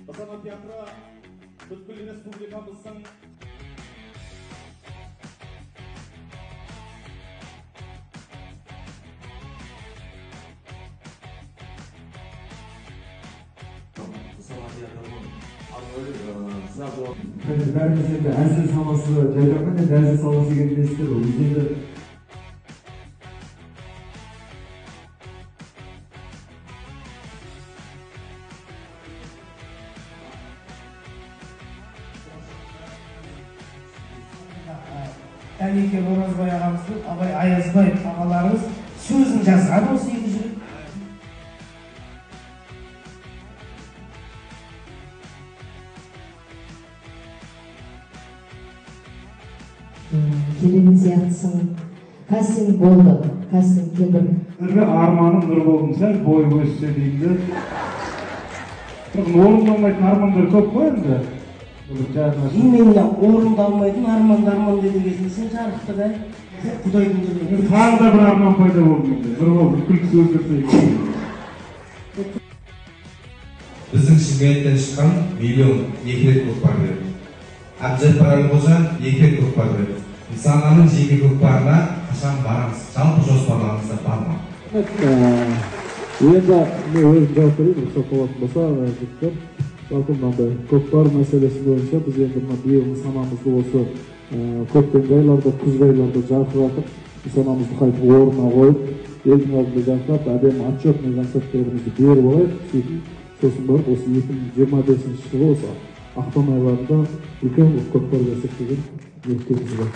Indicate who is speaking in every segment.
Speaker 1: Nusana Teatrı Türk Respublikamızın
Speaker 2: Bärimizde de Ersin Saması, Ceylan'ın da Ersin Saması gibi istiyor. Bizim de
Speaker 3: Әлеке Оразбай ағамыздың, Абай Аязбай ағаларымыз сөзін жазған осы екі жігіт.
Speaker 4: Келін сияқтысың, кастинг болды, кастинг кебір.
Speaker 2: арманым нұр болдым сәл, бой өссе деймді. Орындалмайтын армандар көп қой енді.
Speaker 3: Именно орындалмайтын арман деген кезінде сен жарықты бәл. Құдайдың дүниесі.
Speaker 2: Тағы да бір арман пайда болды менде. Нұр болды, күлкісі өзгерсе.
Speaker 5: Біздің Шымкенттен шыққан миллион 2 рет көкпар берді. Әбдіжаппар Әлқожа 2 рет көкпар берді. Нысананың жеке көкпарына қашан барамыз? Жалпы жоспарларыңызда бар ма?
Speaker 2: Енді мен өзім жауап берейін, рұқсат болатын болса, жігіттер. Жалпы мынандай көкпар мәселесі бойынша біз енді мына биыл нысанамызды осы көктемгі айларда, күзгі айларда жарқыратып, нысанамызды қайтып орнына қойып, елдің алдында жарқырап, әдемі отчетный концерттерімізді беріп алайық. Сосын барып осы 2025 жылы осы ақпан айларында үлкен көкпар берсек деген ниеттеріміз бар.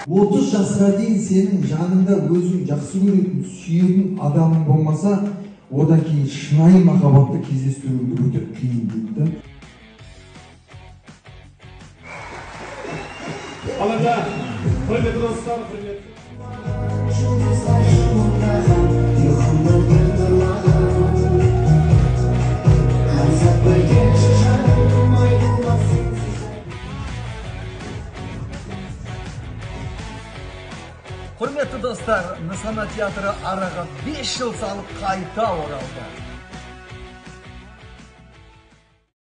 Speaker 6: 30 жасқа дейін сенің жаныңда өзің жақсы көретін, сүйетін адамың болмаса, одан кейін шынайы махаббатты кездестіруің өте қиын дейді.
Speaker 1: Алда, құрметті достар, құрметті
Speaker 7: Құрметті достар, Нысана театры араға 5 жыл салып қайта оралды.